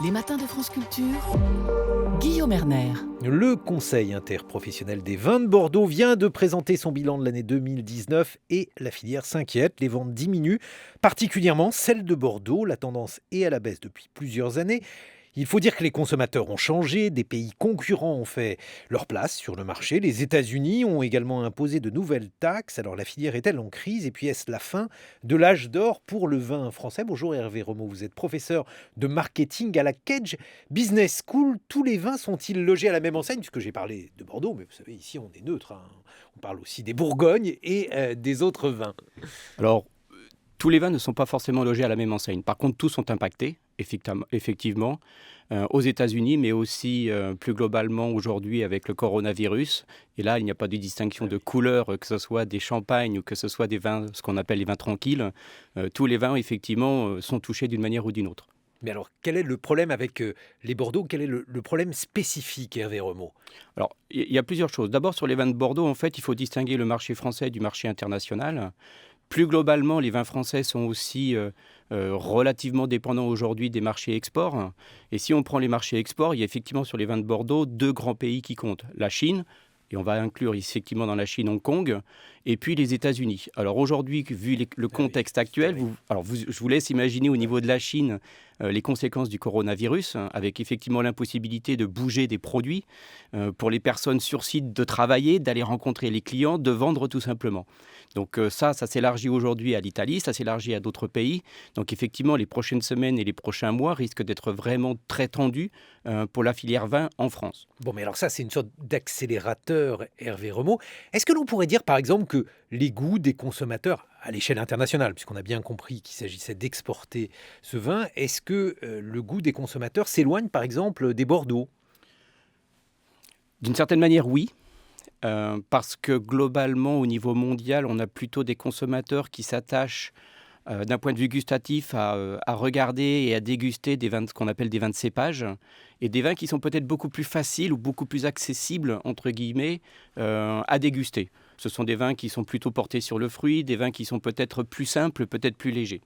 Les matins de France Culture, Guillaume Erner. Le Conseil interprofessionnel des vins de Bordeaux vient de présenter son bilan de l'année 2019 et la filière s'inquiète. Les ventes diminuent, particulièrement celles de Bordeaux. La tendance est à la baisse depuis plusieurs années. Il faut dire que les consommateurs ont changé, des pays concurrents ont fait leur place sur le marché. Les États-Unis ont également imposé de nouvelles taxes. Alors la filière est-elle en crise? Et puis est-ce la fin de l'âge d'or pour le vin français? Bonjour Hervé Remeau, vous êtes professeur de marketing à la Kedge Business School. Tous les vins sont-ils logés à la même enseigne? Puisque j'ai parlé de Bordeaux, mais vous savez, ici on est neutre, hein. On parle aussi des Bourgognes et des autres vins. Alors, tous les vins ne sont pas forcément logés à la même enseigne. Par contre, tous sont impactés, effectivement, aux États-Unis, mais aussi plus globalement aujourd'hui avec le coronavirus. Et là, il n'y a pas de distinction de couleur, que ce soit des champagnes ou que ce soit des vins, ce qu'on appelle les vins tranquilles. Tous les vins, effectivement, sont touchés d'une manière ou d'une autre. Mais alors, quel est le problème avec les Bordeaux? Quel est le problème spécifique, Hervé Remeau? Alors, il y a plusieurs choses. D'abord, sur les vins de Bordeaux, en fait, il faut distinguer le marché français du marché international. Plus globalement, les vins français sont aussi relativement dépendants aujourd'hui des marchés export. Et si on prend les marchés export, il y a effectivement sur les vins de Bordeaux deux grands pays qui comptent. La Chine, et on va inclure effectivement dans la Chine Hong Kong, et puis les États-Unis. Alors aujourd'hui, vu le contexte actuel, je vous laisse imaginer au niveau de la Chine les conséquences du coronavirus, avec effectivement l'impossibilité de bouger des produits, pour les personnes sur site de travailler, d'aller rencontrer les clients, de vendre tout simplement. Donc ça s'élargit aujourd'hui à l'Italie, ça s'élargit à d'autres pays. Donc effectivement, les prochaines semaines et les prochains mois risquent d'être vraiment très tendus pour la filière vin en France. Bon, mais alors ça, c'est une sorte d'accélérateur, Hervé Remeau. Est-ce que l'on pourrait dire, par exemple, que les goûts des consommateurs, à l'échelle internationale, puisqu'on a bien compris qu'il s'agissait d'exporter ce vin, est-ce que le goût des consommateurs s'éloigne, par exemple, des Bordeaux? D'une certaine manière, oui. Parce que globalement, au niveau mondial, on a plutôt des consommateurs qui s'attachent d'un point de vue gustatif à regarder et à déguster des vins, ce qu'on appelle des vins de cépage, et des vins qui sont peut-être beaucoup plus faciles ou beaucoup plus accessibles, entre guillemets, à déguster. Ce sont des vins qui sont plutôt portés sur le fruit, des vins qui sont peut-être plus simples, peut-être plus légers.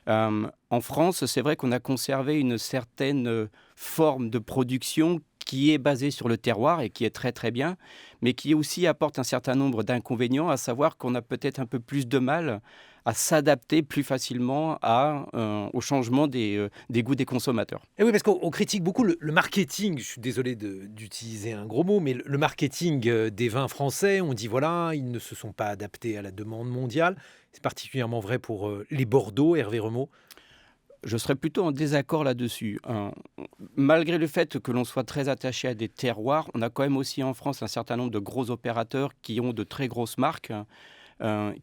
En France, c'est vrai qu'on a conservé une certaine forme de production qui est basée sur le terroir et qui est très très bien, mais qui aussi apporte un certain nombre d'inconvénients, à savoir qu'on a peut-être un peu plus de mal à s'adapter plus facilement au changement des goûts des consommateurs. Et oui, parce qu'on critique beaucoup le marketing, je suis désolé d'utiliser un gros mot, mais le marketing des vins français. On dit voilà, ils ne se sont pas adaptés à la demande mondiale. C'est particulièrement vrai pour les Bordeaux, Hervé Remeau. Je serais plutôt en désaccord là-dessus. Malgré le fait que l'on soit très attaché à des terroirs, on a quand même aussi en France un certain nombre de gros opérateurs qui ont de très grosses marques,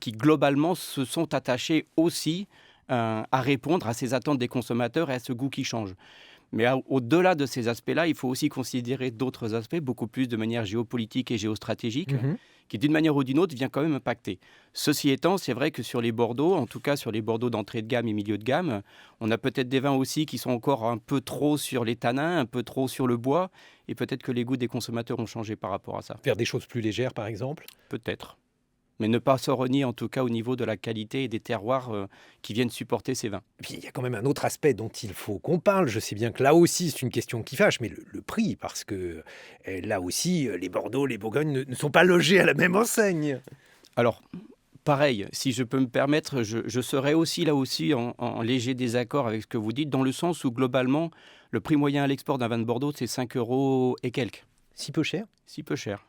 qui globalement se sont attachés aussi à répondre à ces attentes des consommateurs et à ce goût qui change. Mais au-delà de ces aspects-là, il faut aussi considérer d'autres aspects, beaucoup plus de manière géopolitique et géostratégique, qui d'une manière ou d'une autre vient quand même impacter. Ceci étant, c'est vrai que sur les Bordeaux, en tout cas sur les Bordeaux d'entrée de gamme et milieu de gamme, on a peut-être des vins aussi qui sont encore un peu trop sur les tanins, un peu trop sur le bois, et peut-être que les goûts des consommateurs ont changé par rapport à ça. Faire des choses plus légères, par exemple? Peut-être. Mais ne pas se renier en tout cas au niveau de la qualité et des terroirs qui viennent supporter ces vins. Et puis, il y a quand même un autre aspect dont il faut qu'on parle. Je sais bien que là aussi, c'est une question qui fâche, mais le prix, parce que là aussi, les Bordeaux, les Bourgognes ne sont pas logés à la même enseigne. Alors, pareil, si je peux me permettre, je serais aussi là aussi en léger désaccord avec ce que vous dites, dans le sens où globalement, le prix moyen à l'export d'un vin de Bordeaux, c'est 5 euros et quelques. Si peu cher? Si peu cher.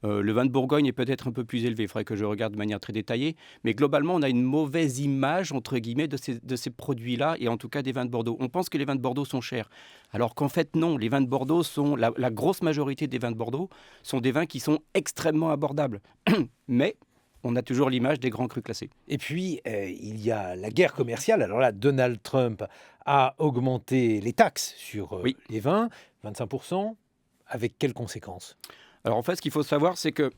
Le vin de Bourgogne est peut-être un peu plus élevé, il faudrait que je regarde de manière très détaillée, mais globalement, on a une mauvaise image, entre guillemets, de ces produits-là, et en tout cas des vins de Bordeaux. On pense que les vins de Bordeaux sont chers, alors qu'en fait, non. Les vins de Bordeaux sont, la grosse majorité des vins de Bordeaux sont des vins qui sont extrêmement abordables. Mais on a toujours l'image des grands crus classés. Et puis, il y a la guerre commerciale. Alors là, Donald Trump a augmenté les taxes sur Oui. les vins, 25%. Avec quelles conséquences? Alors en fait, ce qu'il faut savoir, c'est que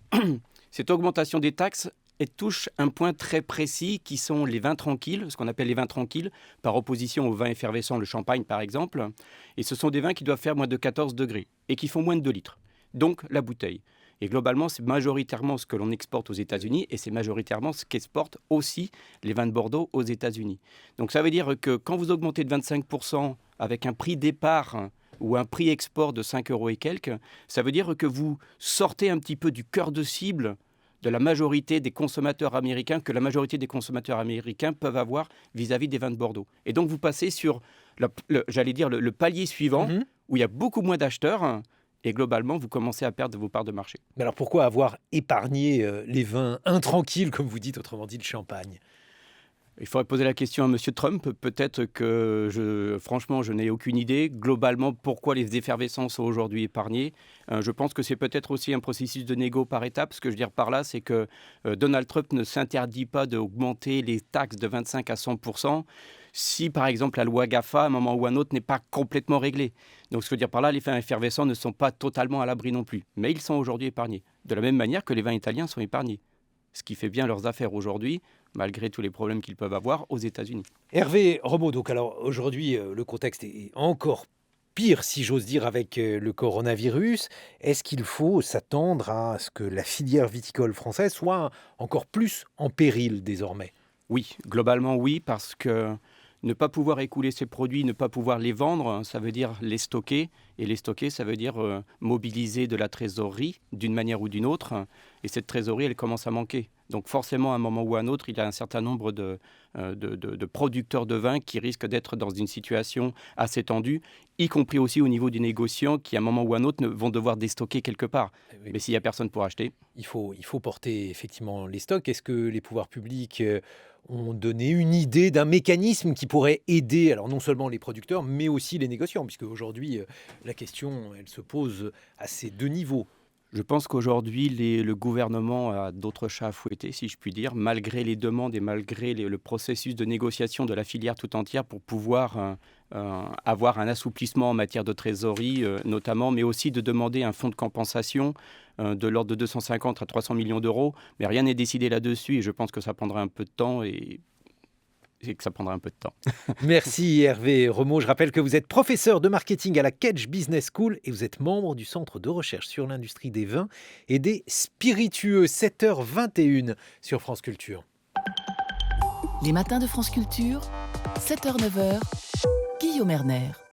cette augmentation des taxes, elle touche un point très précis qui sont les vins tranquilles, ce qu'on appelle les vins tranquilles, par opposition aux vins effervescents, le champagne par exemple. Et ce sont des vins qui doivent faire moins de 14 degrés et qui font moins de 2 litres. Donc la bouteille. Et globalement, c'est majoritairement ce que l'on exporte aux États-Unis et c'est majoritairement ce qu'exportent aussi les vins de Bordeaux aux États-Unis. Donc ça veut dire que quand vous augmentez de 25% avec un prix départ ou un prix export de 5 euros et quelques, ça veut dire que vous sortez un petit peu du cœur de cible de la majorité des consommateurs américains, que la majorité des consommateurs américains peuvent avoir vis-à-vis des vins de Bordeaux. Et donc vous passez sur, le palier suivant, où il y a beaucoup moins d'acheteurs, et globalement, vous commencez à perdre vos parts de marché. Mais alors pourquoi avoir épargné les vins intranquilles, comme vous dites, autrement dit le champagne ? Il faudrait poser la question à M. Trump. Peut-être que, franchement, je n'ai aucune idée. Globalement, pourquoi les effervescences sont aujourd'hui épargnées ? Je pense que c'est peut-être aussi un processus de négo par étapes. Ce que je veux dire par là, c'est que Donald Trump ne s'interdit pas d'augmenter les taxes de 25 à 100% si, par exemple, la loi GAFA, à un moment ou à un autre, n'est pas complètement réglée. Donc, ce que je veux dire par là, les vins effervescents ne sont pas totalement à l'abri non plus. Mais ils sont aujourd'hui épargnés. De la même manière que les vins italiens sont épargnés. Ce qui fait bien leurs affaires aujourd'hui, malgré tous les problèmes qu'ils peuvent avoir aux États-Unis. Hervé Remeau, donc alors aujourd'hui, le contexte est encore pire, si j'ose dire, avec le coronavirus. Est-ce qu'il faut s'attendre à ce que la filière viticole française soit encore plus en péril désormais ? Oui, globalement oui, parce que ne pas pouvoir écouler ces produits, ne pas pouvoir les vendre, ça veut dire les stocker. Et les stocker, ça veut dire mobiliser de la trésorerie d'une manière ou d'une autre. Et cette trésorerie, elle commence à manquer. Donc forcément, à un moment ou à un autre, il y a un certain nombre de producteurs de vin qui risquent d'être dans une situation assez tendue, y compris aussi au niveau des négociants qui, à un moment ou à un autre, vont devoir déstocker quelque part. Oui. Mais s'il n'y a personne pour acheter... Il faut porter effectivement les stocks. Est-ce que les pouvoirs publics ont donné une idée d'un mécanisme qui pourrait aider, alors non seulement les producteurs, mais aussi les négociants, puisque aujourd'hui, la question, elle se pose à ces deux niveaux. Je pense qu'aujourd'hui, le gouvernement a d'autres chats à fouetter, si je puis dire, malgré les demandes et malgré le processus de négociation de la filière tout entière pour pouvoir avoir un assouplissement en matière de trésorerie, notamment, mais aussi de demander un fonds de compensation de l'ordre de 250 à 300 millions d'euros. Mais rien n'est décidé là-dessus et je pense que ça prendra un peu de temps et que ça prendra un peu de temps. Merci Hervé Remeau. Je rappelle que vous êtes professeur de marketing à la Kedge Business School et vous êtes membre du Centre de recherche sur l'industrie des vins et des spiritueux. 7h21 sur France Culture. Les matins de France Culture, 7h-9h, Guillaume Erner.